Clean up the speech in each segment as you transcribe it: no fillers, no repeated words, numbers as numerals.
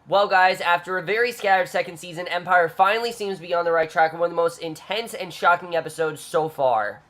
Well, guys, after a very scattered second season, Empire finally seems to be on the right track in one of the most intense and shocking episodes so far.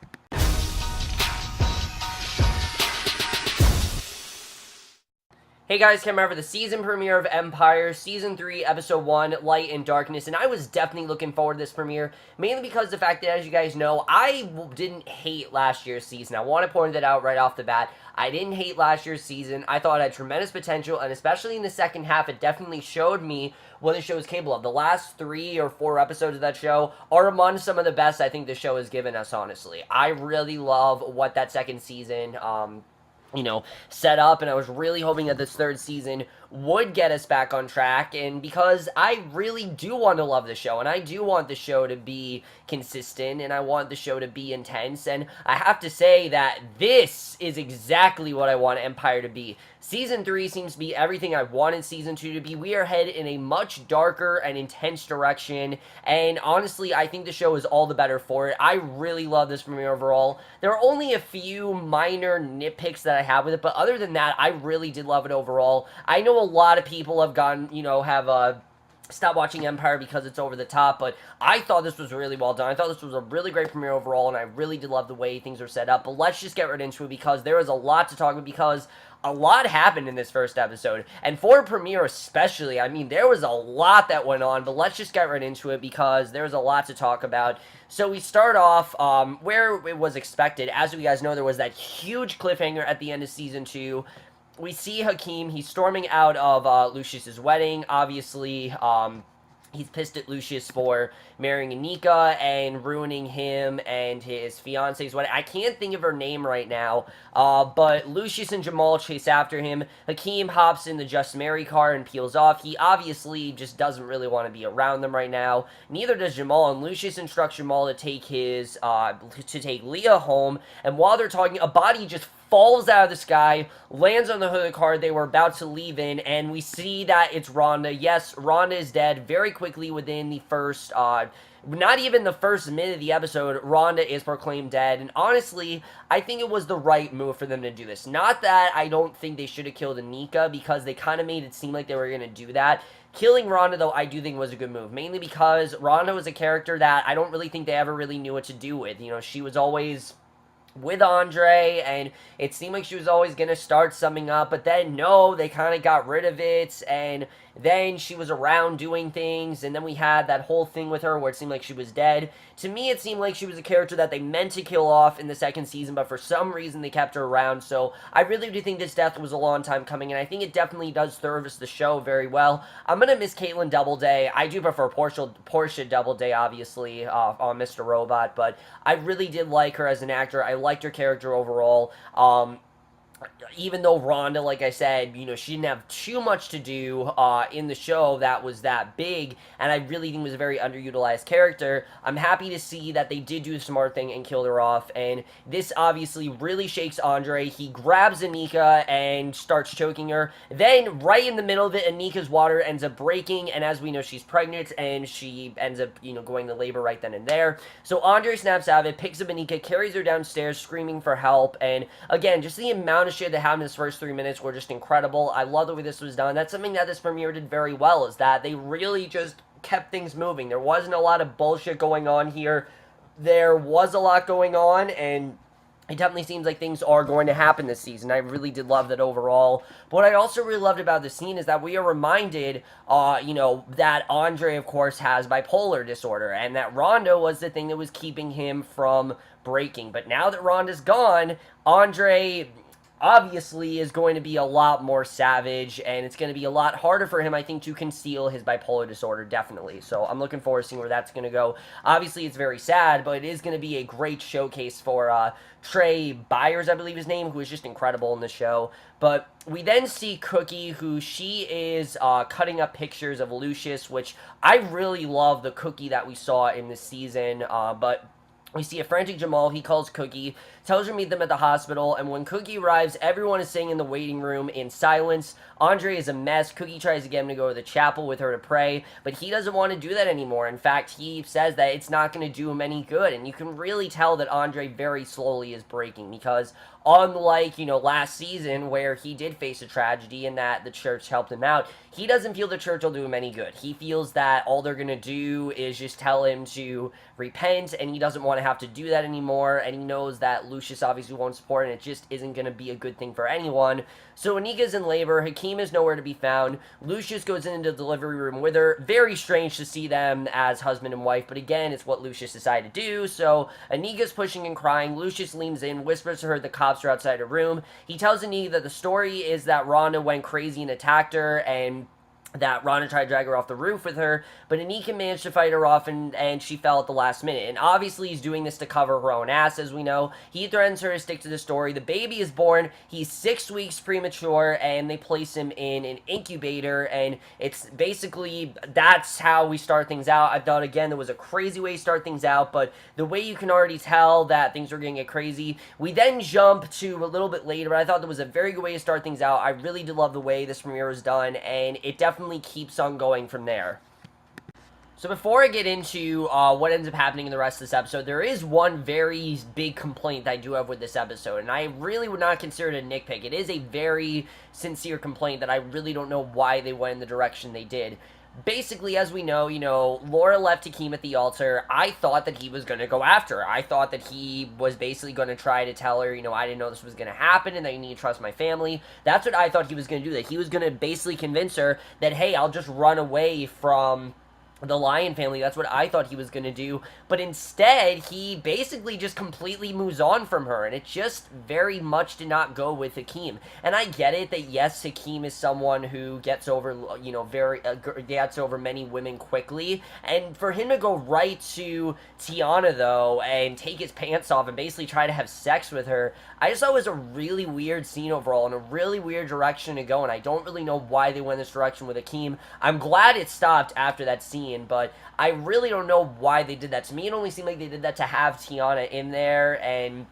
Hey guys, came over the season premiere of Empire, Season 3, Episode 1, Light and Darkness, and I was definitely looking forward to this premiere, mainly because of the fact that, as you guys know, I didn't hate last year's season. I want to point that out right off the bat. I didn't hate last year's season. I thought it had tremendous potential, and especially in the second half, it definitely showed me what the show is capable of. The last 3 or 4 episodes of that show are among some of the best I think the show has given us, honestly. I really love what that second season, set up, and I was really hoping that this third season would get us back on track, and because I really do want to love the show, and I do want the show to be consistent, and I want the show to be intense, and I have to say that this is exactly what I want Empire to be. Season 3 seems to be everything I wanted Season 2 to be. We are headed in a much darker and intense direction, and honestly, I think the show is all the better for it. I really love this premiere overall. There are only a few minor nitpicks that I have with it, but other than that, I really did love it overall. I know a lot of people have gone, stop watching Empire because it's over the top, but I thought this was really well done. I thought this was a really great premiere overall, and I really did love the way things were set up. But let's just get right into it, because there is a lot to talk about, because a lot happened in this first episode, and for a premiere especially, I mean, there was a lot that went on, but let's just get right into it, because there's a lot to talk about. So we start off where it was expected. As you guys know, there was that huge cliffhanger at the end of Season 2. We see Hakeem, he's storming out of Lucius's wedding. Obviously, he's pissed at Lucius for marrying Anika and ruining him and his fiance's wedding. I can't think of her name right now, but Lucius and Jamal chase after him. Hakeem hops in the Just Marry car and peels off. He obviously just doesn't really want to be around them right now. Neither does Jamal, and Lucius instructs Jamal to take take Leah home, and while they're talking, a body just falls out of the sky, lands on the hood of the car they were about to leave in, and we see that it's Rhonda. Yes, Rhonda is dead very quickly within the first, not even the first minute of the episode. Rhonda is proclaimed dead, and honestly, I think it was the right move for them to do this. Not that I don't think they should have killed Anika, because they kind of made it seem like they were going to do that. Killing Rhonda, though, I do think was a good move, mainly because Rhonda was a character that I don't really think they ever really knew what to do with. You know, she was always with Andre, and it seemed like she was always going to start something up, but then no, they kind of got rid of it, and then she was around doing things, and then we had that whole thing with her where it seemed like she was dead. To me, it seemed like she was a character that they meant to kill off in the second season, but for some reason they kept her around, so I really do think this death was a long time coming, and I think it definitely does service the show very well. I'm going to miss Caitlin Doubleday. I do prefer Portia Doubleday, obviously, on Mr. Robot, but I really did like her as an actor. I liked her character overall. Even though Rhonda, like I said, she didn't have too much to do in the show that was that big, and I really think was a very underutilized character, I'm happy to see that they did do the smart thing and killed her off, and this obviously really shakes Andre. He grabs Anika and starts choking her. Then, right in the middle of it, Anika's water ends up breaking, and as we know, she's pregnant, and she ends up, going to labor right then and there. So Andre snaps out of it, picks up Anika, carries her downstairs, screaming for help, and again, just the amount of shit that happened in this first 3 minutes were just incredible. I love the way this was done. That's something that this premiere did very well, is that they really just kept things moving. There wasn't a lot of bullshit going on here. There was a lot going on, and it definitely seems like things are going to happen this season. I really did love that overall. But what I also really loved about the scene is that we are reminded, that Andre, of course, has bipolar disorder, and that Rhonda was the thing that was keeping him from breaking. But now that Rhonda's gone, Andre obviously is going to be a lot more savage, and it's going to be a lot harder for him, I think, to conceal his bipolar disorder, definitely. So I'm looking forward to seeing where that's going to go. Obviously, it's very sad, but it is going to be a great showcase for Trai, Byers, I believe his name, who is just incredible in the show. But we then see Cookie, who she is cutting up pictures of Lucius, which I really love the Cookie that we saw in this season, but we see a frantic Jamal. He calls Cookie. tells her to meet them at the hospital, and when Cookie arrives, everyone is sitting in the waiting room in silence. Andre is a mess. Cookie tries to get him to go to the chapel with her to pray, but he doesn't want to do that anymore. In fact, he says that it's not going to do him any good, and you can really tell that Andre very slowly is breaking, because unlike, last season where he did face a tragedy and that the church helped him out, he doesn't feel the church will do him any good. He feels that all they're going to do is just tell him to repent, and he doesn't want to have to do that anymore, and he knows that Lucius obviously won't support, and it just isn't going to be a good thing for anyone. So Anika's in labor, Hakeem is nowhere to be found, Lucius goes into the delivery room with her. Very strange to see them as husband and wife, but again, it's what Lucius decided to do. So Anika's pushing and crying, Lucius leans in, whispers to her the cops are outside her room. He tells Anika that the story is that Rhonda went crazy and attacked her, and that Rhonda tried to drag her off the roof with her, but Anika managed to fight her off, and she fell at the last minute. And obviously he's doing this to cover her own ass, as we know. He threatens her to stick to the story. The baby is born. He's 6 weeks premature, and they place him in an incubator, and it's basically, that's how we start things out. I thought, again, there was a crazy way to start things out, but the way you can already tell that things are going to get crazy. We then jump to a little bit later, but I thought there was a very good way to start things out. I really did love the way this premiere was done, and it definitely keeps on going from there. So before I get into what ends up happening in the rest of this episode, there is one very big complaint that I do have with this episode, and I really would not consider it a nitpick. It is a very sincere complaint that I really don't know why they went in the direction they did. Basically, as we know, Laura left Hakeem at the altar. I thought that he was going to go after her. I thought that he was basically going to try to tell her, I didn't know this was going to happen and that you need to trust my family. That's what I thought he was going to do, that he was going to basically convince her that, hey, I'll just run away from the Lion family. That's what I thought he was going to do, but instead, he basically just completely moves on from her, and it just very much did not go with Hakeem. And I get it that, yes, Hakeem is someone who gets over, gets over many women quickly, and for him to go right to Tiana, though, and take his pants off and basically try to have sex with her, I just thought it was a really weird scene overall, and a really weird direction to go, and I don't really know why they went this direction with Hakeem. I'm glad it stopped after that scene, but I really don't know why they did that. To me, it only seemed like they did that to have Tiana in there, and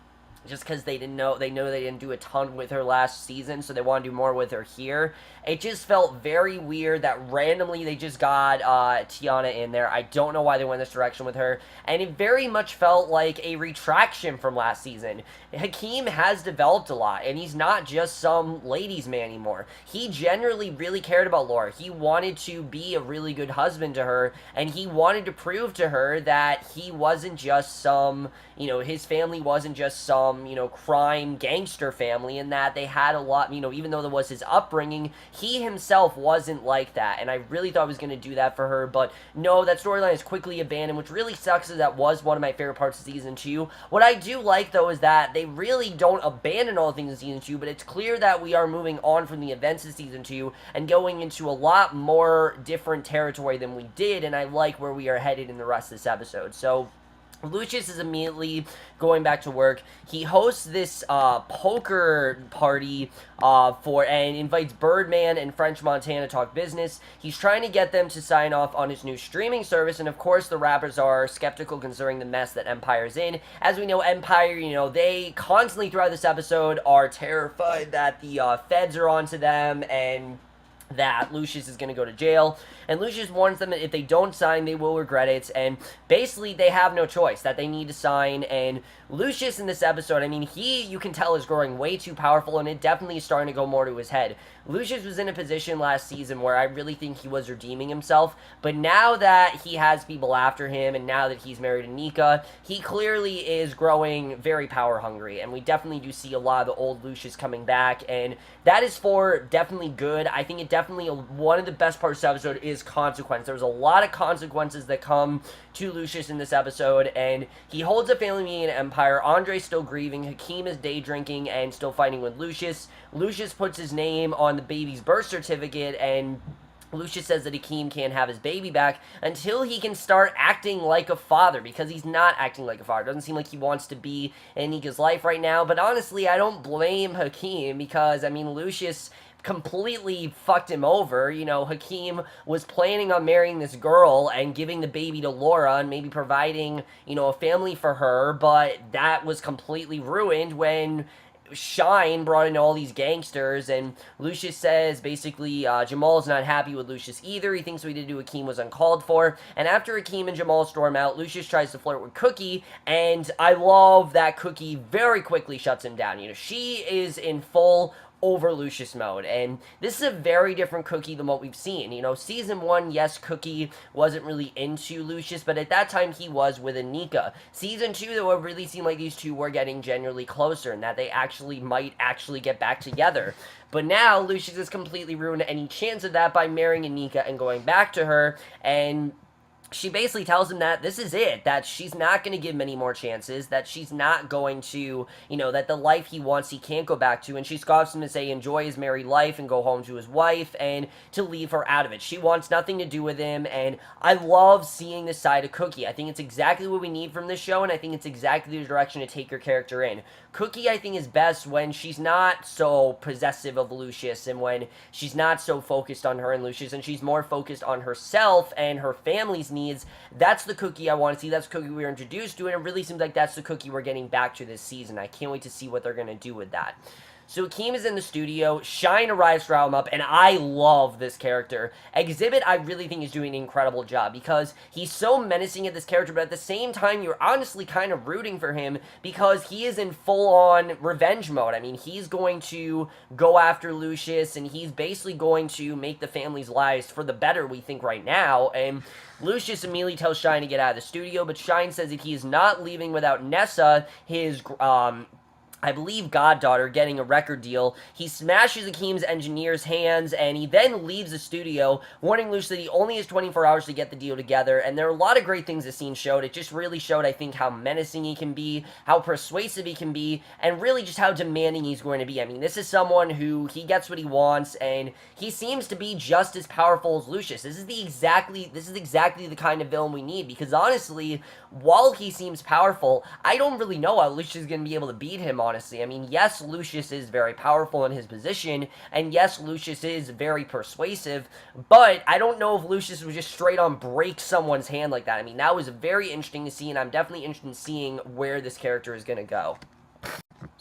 just because they know they didn't do a ton with her last season, so they want to do more with her here. It just felt very weird that randomly they just got Tiana in there. I don't know why they went this direction with her, and it very much felt like a retraction from last season. Hakeem has developed a lot, and he's not just some ladies' man anymore. He generally really cared about Laura. He wanted to be a really good husband to her, and he wanted to prove to her that he wasn't just some, his family wasn't just some, crime gangster family, and that they had a lot, even though there was his upbringing, he himself wasn't like that, and I really thought I was going to do that for her, but no, that storyline is quickly abandoned, which really sucks, as that was one of my favorite parts of Season 2. What I do like, though, is that they really don't abandon all things in Season 2, but it's clear that we are moving on from the events of Season 2 and going into a lot more different territory than we did, and I like where we are headed in the rest of this episode. So Lucius is immediately going back to work. He hosts this poker party and invites Birdman and French Montana to talk business. He's trying to get them to sign off on his new streaming service, and of course the rappers are skeptical considering the mess that Empire's in. As we know, Empire, they constantly throughout this episode are terrified that the feds are onto them and that Lucius is going to go to jail, and Lucius warns them that if they don't sign, they will regret it, and basically they have no choice, that they need to sign. And Lucius in this episode, you can tell is growing way too powerful, and it definitely is starting to go more to his head. Lucius was in a position last season where I really think he was redeeming himself, but now that he has people after him, and now that he's married to Nika, he clearly is growing very power hungry, and we definitely do see a lot of the old Lucius coming back, and that is for definitely good. I think it definitely, one of the best parts of this episode is consequence. There's a lot of consequences that come to Lucius in this episode, and he holds a family meeting in Empire. Andre's still grieving, Hakeem is day drinking and still fighting with Lucius. Lucius puts his name on the baby's birth certificate, and Lucius says that Hakeem can't have his baby back until he can start acting like a father, because he's not acting like a father. It doesn't seem like he wants to be in Nika's life right now, but honestly, I don't blame Hakeem, because, Lucius completely fucked him over. You know, Hakeem was planning on marrying this girl and giving the baby to Laura and maybe providing, you know, a family for her, but that was completely ruined when Shine brought in all these gangsters, and Lucius says basically Jamal's not happy with Lucius either. He thinks what he did to Hakeem was uncalled for. And after Hakeem and Jamal storm out, Lucius tries to flirt with Cookie, and I love that Cookie very quickly shuts him down. You know, she is in full over Lucius mode, and this is a very different Cookie than what we've seen. You know, season 1, yes, Cookie wasn't really into Lucius, but at that time he was with Anika. Season 2, though, it really seemed like these two were getting genuinely closer and that they might actually get back together. But now Lucius has completely ruined any chance of that by marrying Anika and going back to her, and she basically tells him that this is it, that she's not going to give him any more chances, that she's not going to, you know, that the life he wants he can't go back to, and she scoffs him to say enjoy his married life and go home to his wife, and to leave her out of it. She wants nothing to do with him, and I love seeing this side of Cookie. I think it's exactly what we need from this show, and I think it's exactly the direction to take her character in. Cookie, I think, is best when she's not so possessive of Lucius, and when she's not so focused on her and Lucius, and she's more focused on herself and her family's needs. That's the Cookie I want to see. That's the Cookie we were introduced to, and it really seems like that's the Cookie we're getting back to this season. I can't wait to see what they're going to do with that. So Hakeem is in the studio, Shine arrives to rile him up, and I love this character. Xzibit, I really think, is doing an incredible job, because he's so menacing at this character, but at the same time, you're honestly kind of rooting for him, because he is in full-on revenge mode. I mean, he's going to go after Lucius, and he's basically going to make the family's lives for the better, we think, right now, and Lucius immediately tells Shine to get out of the studio, but Shine says that he is not leaving without Nessa, his, I believe, goddaughter, getting a record deal. He smashes Hakeem's engineer's hands, and he then leaves the studio, warning Lucius that he only has 24 hours to get the deal together, and there are a lot of great things this scene showed. It just really showed, I think, how menacing he can be, how persuasive he can be, and really just how demanding he's going to be. I mean, this is someone who, he gets what he wants, and he seems to be just as powerful as Lucius. This is exactly the kind of villain we need, because honestly, while he seems powerful, I don't really know how Lucius is going to be able to beat him, honestly. I mean, yes, Lucius is very powerful in his position, and yes, Lucius is very persuasive, but I don't know if Lucius would just straight on break someone's hand like that. I mean, that was very interesting to see, and I'm definitely interested in seeing where this character is going to go.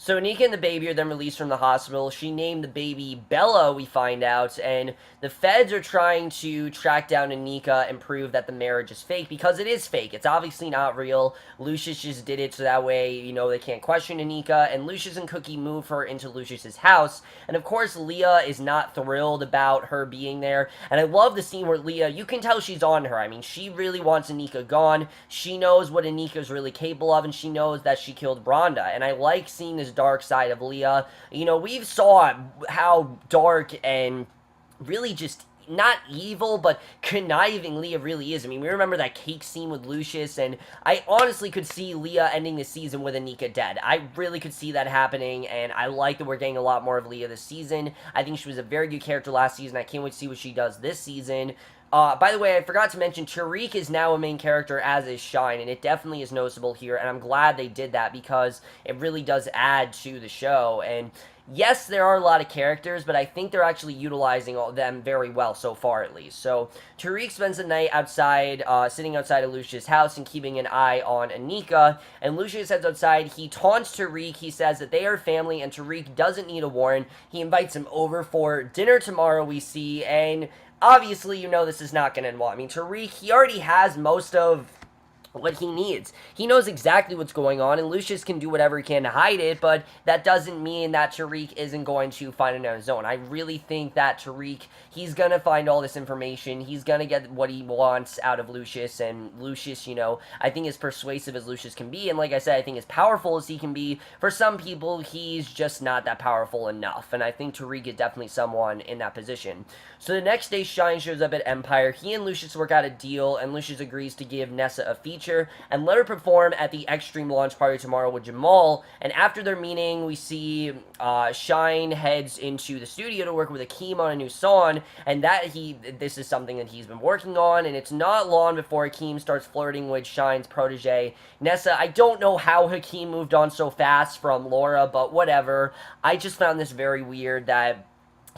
So Anika and the baby are then released from the hospital. She named the baby Bella, we find out, and the feds are trying to track down Anika and prove that the marriage is fake, because it is fake. It's obviously not real. Lucius just did it so that way, you know, they can't question Anika, and Lucius and Cookie move her into Lucius's house, and of course Leah is not thrilled about her being there, and I love the scene where Leah, you can tell she's on her. I mean, she really wants Anika gone. She knows what Anika's really capable of, and she knows that she killed Rhonda, and I like seeing this dark side of Leah. You know, we've saw how dark and really just not evil, but conniving Leah really is. I mean, we remember that cake scene with Lucius, and I honestly could see Leah ending the season with Anika dead. I really could see that happening, and I like that we're getting a lot more of Leah this season. I think she was a very good character last season. I can't wait to see what she does this season. By the way, I forgot to mention, Tariq is now a main character, as is Shine, and it definitely is noticeable here, and I'm glad they did that, because it really does add to the show, and yes, there are a lot of characters, but I think they're actually utilizing all of them very well, so far at least. So, Tariq spends the night outside, sitting outside of Lucius' house and keeping an eye on Anika, and Lucius heads outside. He taunts Tariq. He says that they are family, and Tariq doesn't need a warrant. He invites him over for dinner tomorrow, we see, and obviously, you know this is not going to end well. I mean, Tariq, he already has most of what he needs. He knows exactly what's going on, and Lucius can do whatever he can to hide it, but that doesn't mean that Tariq isn't going to find it on his own. I really think that Tariq, he's going to find all this information. He's going to get what he wants out of Lucius, and Lucius, you know, I think as persuasive as Lucius can be, and like I said, I think as powerful as he can be, for some people, he's just not that powerful enough, and I think Tariq is definitely someone in that position. So the next day, Shine shows up at Empire. He and Lucius work out a deal, and Lucius agrees to give Nessa a feature and let her perform at the Extreme launch party tomorrow with Jamal. And after their meeting, we see Shine heads into the studio to work with Hakeem on a new song, and this is something that he's been working on, and it's not long before Hakeem starts flirting with Shine's protege, Nessa. I don't know how Hakeem moved on so fast from Laura, but whatever. I just found this very weird that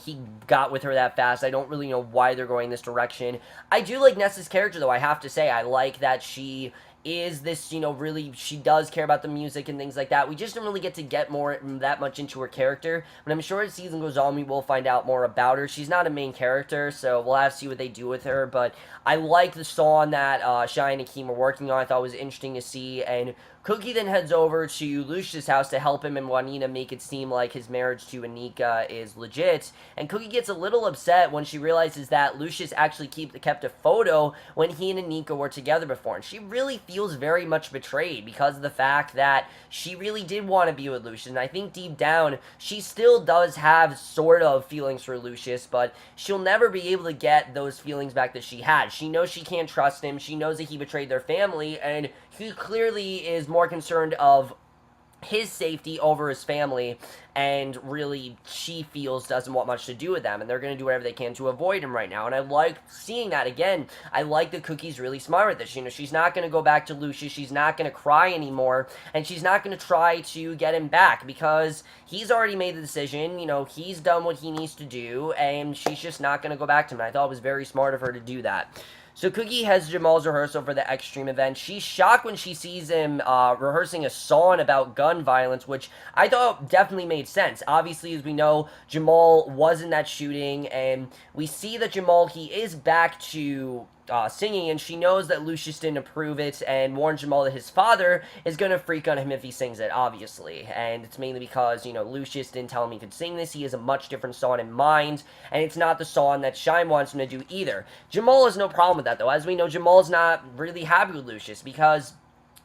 he got with her that fast. I don't really know why they're going this direction. I do like Nessa's character, though, I have to say. I like that she is this, really, she does care about the music and things like that. We just don't really get to get that much into her character, but I'm sure as the season goes on, we will find out more about her. She's not a main character, so we'll have to see what they do with her, but I like the song that Shine and Keem are working on. I thought it was interesting to see, and Cookie then heads over to Lucius' house to help him and Juanita make it seem like his marriage to Anika is legit, and Cookie gets a little upset when she realizes that Lucius actually kept a photo when he and Anika were together before, and she really feels very much betrayed because of the fact that she really did want to be with Lucius, and I think deep down, she still does have sort of feelings for Lucius, but she'll never be able to get those feelings back that she had. She knows she can't trust him, she knows that he betrayed their family, and he clearly is more concerned of his safety over his family, and really, she feels doesn't want much to do with them, and they're going to do whatever they can to avoid him right now, and I like seeing that. Again, I like that Cookie's really smart with this. She's not going to go back to Lucius, she's not going to cry anymore, and she's not going to try to get him back, because he's already made the decision, he's done what he needs to do, and she's just not going to go back to him, and I thought it was very smart of her to do that. So Cookie has Jamal's rehearsal for the Extreme event. She's shocked when she sees him rehearsing a song about gun violence, which I thought definitely made sense. Obviously, as we know, Jamal was in that shooting, and we see that Jamal, he is back to singing, and she knows that Lucius didn't approve it and warns Jamal that his father is going to freak on him if he sings it, obviously. And it's mainly because, Lucius didn't tell him he could sing this. He has a much different song in mind, and it's not the song that Shine wants him to do either. Jamal has no problem with that, though. As we know, Jamal's not really happy with Lucius because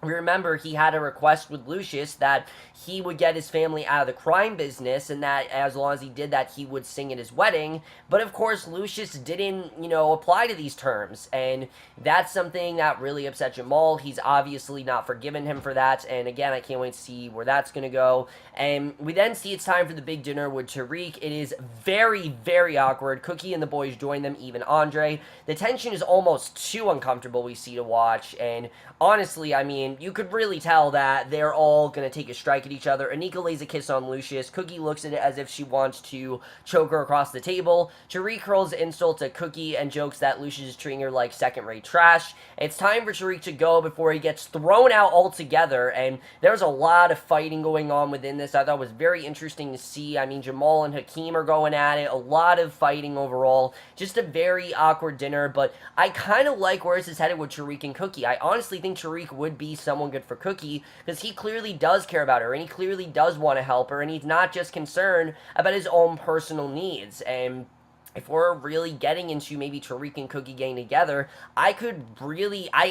remember, he had a request with Lucius that he would get his family out of the crime business, and that as long as he did that, he would sing at his wedding. But of course, Lucius didn't, apply to these terms, and that's something that really upset Jamal. He's obviously not forgiven him for that, and again, I can't wait to see where that's going to go. And we then see it's time for the big dinner with Tariq. It is very, very awkward. Cookie and the boys join them, even Andre. The tension is almost too uncomfortable, we see, to watch, and honestly, I mean, you could really tell that they're all going to take a strike at each other. Anika lays a kiss on Lucius. Cookie looks at it as if she wants to choke her across the table. Tariq hurls insults at Cookie and jokes that Lucius is treating her like second-rate trash. It's time for Tariq to go before he gets thrown out altogether, and there's a lot of fighting going on within this. I thought it was very interesting to see. I mean, Jamal and Hakeem are going at it. A lot of fighting overall. Just a very awkward dinner, but I kind of like where this is headed with Tariq and Cookie. I honestly think Tariq would be someone good for Cookie, because he clearly does care about her, and he clearly does want to help her, and he's not just concerned about his own personal needs. And if we're really getting into maybe Tariq and Cookie getting together, I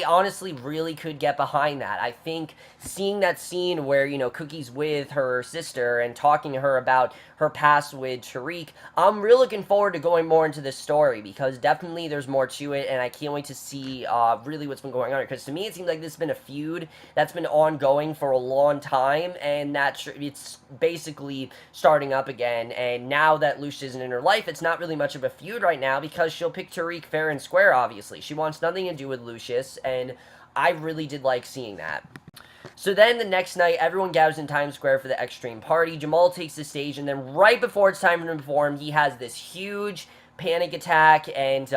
honestly really could get behind that. I think seeing that scene where, Cookie's with her sister and talking to her about her past with Tariq, I'm really looking forward to going more into this story, because definitely there's more to it, and I can't wait to see really what's been going on here, because to me it seems like this has been a feud that's been ongoing for a long time, and that it's basically starting up again, and now that Lucius isn't in her life, it's not really much of a feud right now, because she'll pick Tariq fair and square, obviously. She wants nothing to do with Lucius, and I really did like seeing that. So then the next night, everyone gathers in Times Square for the Extreme party. Jamal takes the stage, and then right before it's time for him to perform, he has this huge panic attack, and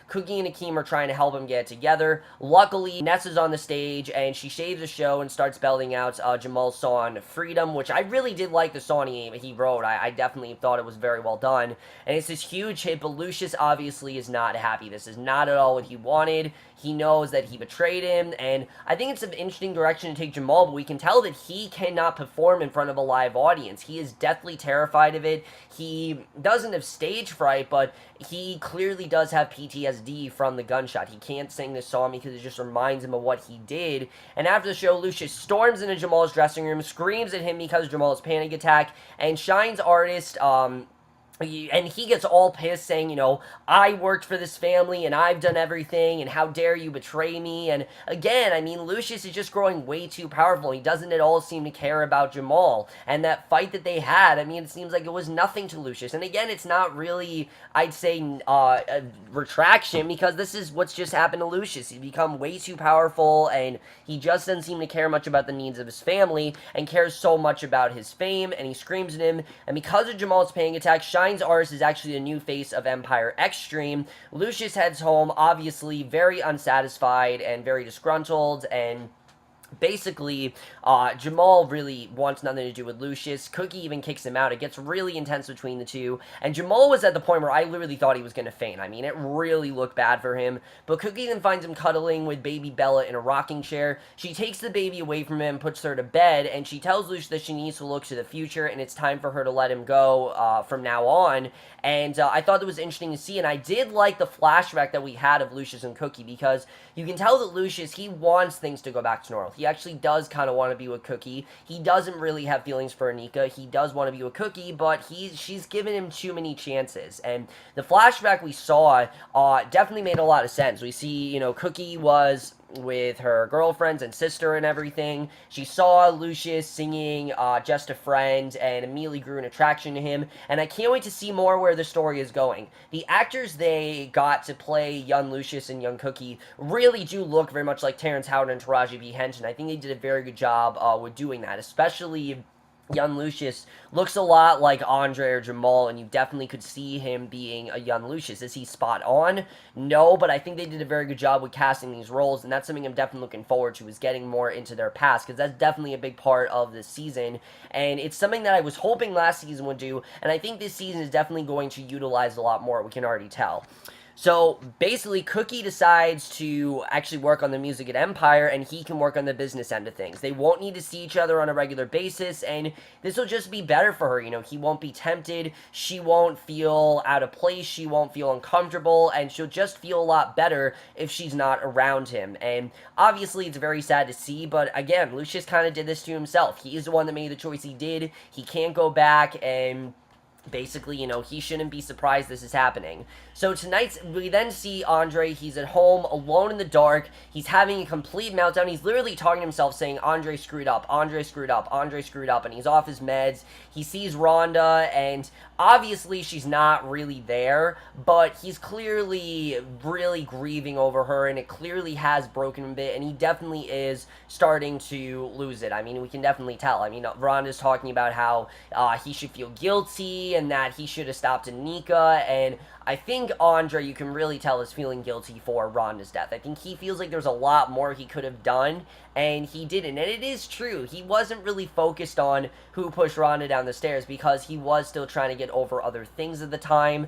Cookie and Hakeem are trying to help him get it together. Luckily, Nessa's on the stage, and she shaves the show and starts belting out Jamal's song, Freedom, which I really did like the song he wrote. I definitely thought it was very well done. And it's this huge hit, but Lucius obviously is not happy. This is not at all what he wanted. He knows that he betrayed him, and I think it's an interesting direction to take Jamal, but we can tell that he cannot perform in front of a live audience. He is deathly terrified of it. He doesn't have stage fright, but he clearly does have PTSD from the gunshot. He can't sing this song because it just reminds him of what he did. And after the show, Lucius storms into Jamal's dressing room, screams at him because of Jamal's panic attack, and Shine's artist, and he gets all pissed, saying, I worked for this family, and I've done everything, and how dare you betray me. And again, I mean, Lucius is just growing way too powerful. He doesn't at all seem to care about Jamal. And that fight that they had, I mean, it seems like it was nothing to Lucius. And again, it's not really, I'd say, a retraction, because this is what's just happened to Lucius. He's become way too powerful, and he just doesn't seem to care much about the needs of his family, and cares so much about his fame, and he screams at him. And because of Jamal's panic attack, Shine finds Artis is actually the new face of Empire Extreme. Lucius heads home, obviously very unsatisfied and very disgruntled, and basically, Jamal really wants nothing to do with Lucius. Cookie even kicks him out. It gets really intense between the two. And Jamal was at the point where I literally thought he was going to faint. I mean, it really looked bad for him. But Cookie then finds him cuddling with baby Bella in a rocking chair. She takes the baby away from him, puts her to bed, and she tells Lucius that she needs to look to the future, and it's time for her to let him go from now on. And I thought that was interesting to see, and I did like the flashback that we had of Lucius and Cookie, because you can tell that Lucius, he wants things to go back to normal. He actually does kind of want to be with Cookie. He doesn't really have feelings for Anika. He does want to be with Cookie, but she's given him too many chances. And the flashback we saw definitely made a lot of sense. We see, you know, Cookie was with her girlfriends and sister and everything. She saw Lucius singing Just a Friend and immediately grew an attraction to him, and I can't wait to see more where the story is going. The actors they got to play young Lucius and young Cookie really do look very much like Terrence Howard and Taraji B. Henson. I think they did a very good job with doing that, especially young Lucius looks a lot like Andre or Jamal, and you definitely could see him being a young Lucius. Is he spot on? No, but I think they did a very good job with casting these roles, and that's something I'm definitely looking forward to, is getting more into their past, because that's definitely a big part of this season, and it's something that I was hoping last season would do, and I think this season is definitely going to utilize a lot more. We can already tell. So, basically, Cookie decides to actually work on the music at Empire, and he can work on the business end of things. They won't need to see each other on a regular basis, and this will just be better for her. You know, he won't be tempted, she won't feel out of place, she won't feel uncomfortable, and she'll just feel a lot better if she's not around him. And obviously, it's very sad to see, but again, Lucius kind of did this to himself. He is the one that made the choice he did. He can't go back, and basically, you know, he shouldn't be surprised this is happening. So tonight, we then see Andre. He's at home, alone in the dark. He's having a complete meltdown. He's literally talking to himself, saying, Andre screwed up, Andre screwed up, Andre screwed up, and he's off his meds. He sees Rhonda, and obviously she's not really there, but he's clearly really grieving over her, and it clearly has broken him a bit, and he definitely is starting to lose it. I mean, we can definitely tell. I mean, Rhonda's talking about how he should feel guilty, and that he should have stopped Anika, and I think Andre, you can really tell, is feeling guilty for Rhonda's death. I think he feels like there's a lot more he could have done, and he didn't. And it is true. He wasn't really focused on who pushed Rhonda down the stairs, because he was still trying to get over other things at the time.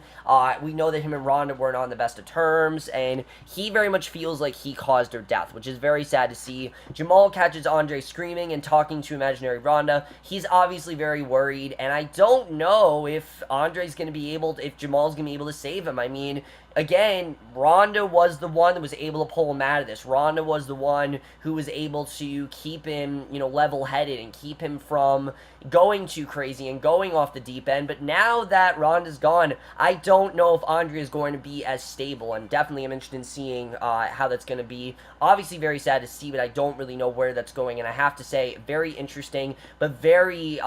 We know that him and Rhonda weren't on the best of terms, and he very much feels like he caused her death, which is very sad to see. Jamal catches Andre screaming and talking to imaginary Rhonda. He's obviously very worried, and I don't know if Andre's going to be able to, if Jamal's going to be able to save him. I mean, again, Rhonda was the one that was able to pull him out of this. Rhonda was the one who was able to keep him, you know, level-headed and keep him from going too crazy and going off the deep end. But now that Rhonda's gone, I don't know if Andre is going to be as stable, and definitely I'm interested in seeing how that's going to be. Obviously very sad to see, but I don't really know where that's going, and I have to say, very interesting, but very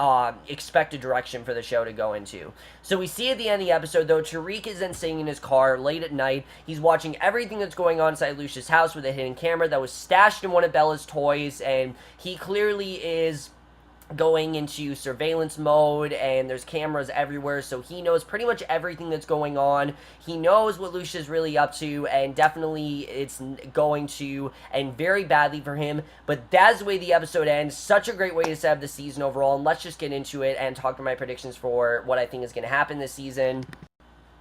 expected direction for the show to go into. So we see at the end of the episode, though, Tariq is then sitting in his car late at night. He's watching everything that's going on inside Lucius' house with a hidden camera that was stashed in one of Bella's toys, and he clearly is going into surveillance mode, and there's cameras everywhere, so he knows pretty much everything that's going on. He knows what Lucia's really up to, and definitely it's going to end very badly for him, but that's the way the episode ends. Such a great way to set up the season overall, and let's just get into it and talk about my predictions for what I think is going to happen this season.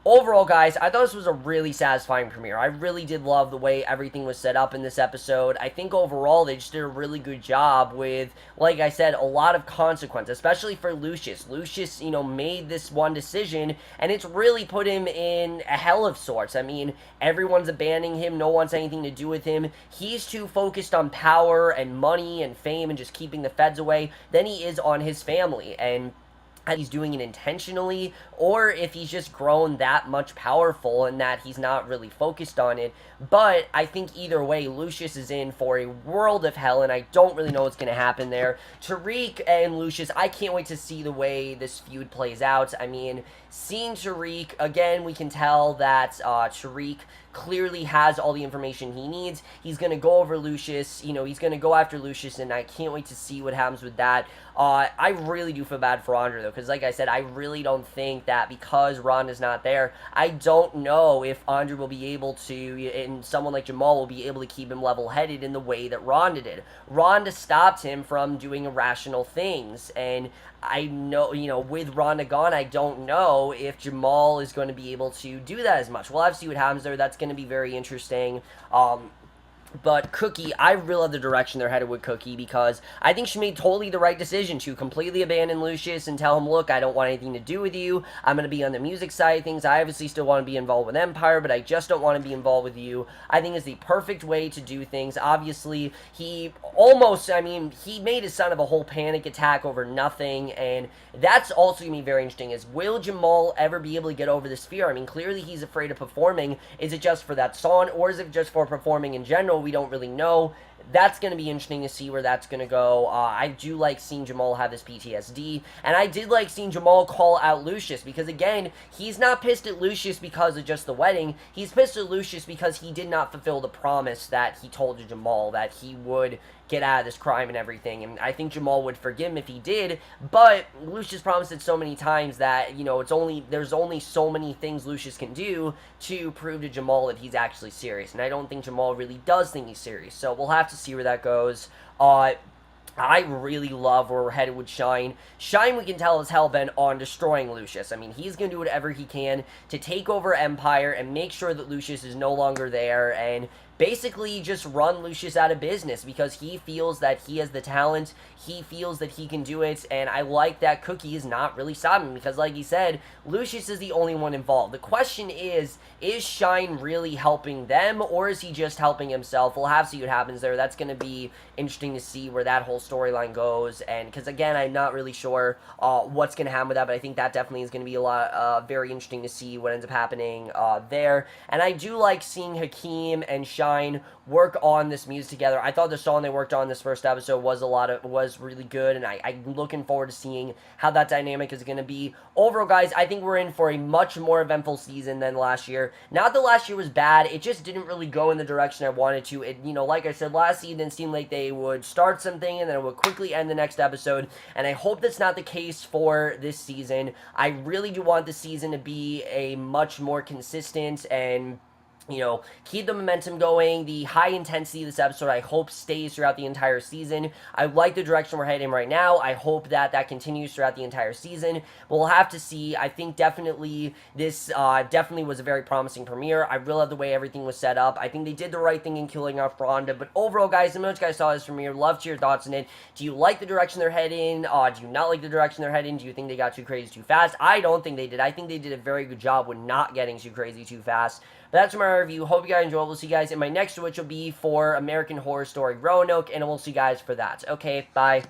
Overall, guys, I thought this was a really satisfying premiere. I really did love the way everything was set up in this episode. I think overall they just did a really good job with, like I said, a lot of consequence, especially for Lucius. Lucius, you know, made this one decision, and it's really put him in a hell of sorts. I mean, everyone's abandoning him. No one wants anything to do with him. He's too focused on power and money and fame and just keeping the feds away than he is on his family. And he's doing it intentionally, or if he's just grown that much powerful and that he's not really focused on it. But I think either way, Lucius is in for a world of hell, and I don't really know what's going to happen there. Tariq and Lucius, I can't wait to see the way this feud plays out. I mean, seeing Tariq, again, we can tell that Tariq clearly has all the information he needs. He's going to go over Lucius, he's going to go after Lucius, and I can't wait to see what happens with that. I really do feel bad for Andre, though, because like I said, I really don't think that because Ronda's not there, I don't know if Andre will be able to, and someone like Jamal will be able to keep him level-headed in the way that Ronda did. Ronda stopped him from doing irrational things, and I know, with Ronda gone, I don't know if Jamal is going to be able to do that as much. We'll have to see what happens there. That's going to be very interesting. But Cookie, I really love the direction they're headed with Cookie, because I think she made totally the right decision to completely abandon Lucius and tell him, look, I don't want anything to do with you. I'm going to be on the music side of things. I obviously still want to be involved with Empire, but I just don't want to be involved with you. I think is the perfect way to do things. Obviously, he made his son have a whole panic attack over nothing, and that's also going to be very interesting, is will Jamal ever be able to get over this fear? I mean, clearly he's afraid of performing. Is it just for that song, or is it just for performing in general? We don't really know. That's going to be interesting to see where that's going to go. I do like seeing Jamal have this PTSD, and I did like seeing Jamal call out Lucius, because again, he's not pissed at Lucius because of just the wedding. He's pissed at Lucius because he did not fulfill the promise that he told to Jamal, that he would get out of this crime and everything, and I think Jamal would forgive him if he did, but Lucius promised it so many times that, there's only so many things Lucius can do to prove to Jamal that he's actually serious, and I don't think Jamal really does think he's serious, so we'll have to see where that goes. I really love where we're headed with Shine. Shine, we can tell, is hell-bent on destroying Lucius. I mean, he's going to do whatever he can to take over Empire and make sure that Lucius is no longer there, and basically just run Lucius out of business, because he feels that he has the talent, he feels that he can do it, and I like that Cookie is not really stopping him, because like he said, Lucius is the only one involved. The question is Shine really helping them, or is he just helping himself? We'll have to see what happens there. That's going to be interesting to see where that whole storyline goes, and because again, I'm not really sure what's going to happen with that, but I think that definitely is going to be a lot, very interesting to see what ends up happening there, and I do like seeing Hakeem and Shine work on this music together. I thought the song they worked on this first episode was really good, and I'm looking forward to seeing how that dynamic is going to be. Overall, guys, I think we're in for a much more eventful season than last year. Not that last year was bad, it just didn't really go in the direction I wanted to. It, like I said, last season seemed like they would start something and then it would quickly end the next episode, and I hope that's not the case for this season. I really do want the season to be a much more consistent and keep the momentum going. The high intensity of this episode, I hope, stays throughout the entire season. I like the direction we're heading right now. I hope that continues throughout the entire season. But we'll have to see. I think definitely this definitely was a very promising premiere. I really love the way everything was set up. I think they did the right thing in killing off Ronda. But overall, guys, the most guys saw this premiere. Love to hear your thoughts on it. Do you like the direction they're heading? Do you not like the direction they're heading? Do you think they got too crazy too fast? I don't think they did. I think they did a very good job with not getting too crazy too fast. But that's my review. Hope you guys enjoy. We'll see you guys in my next, which will be for American Horror Story Roanoke, and we'll see you guys for that. Okay, bye.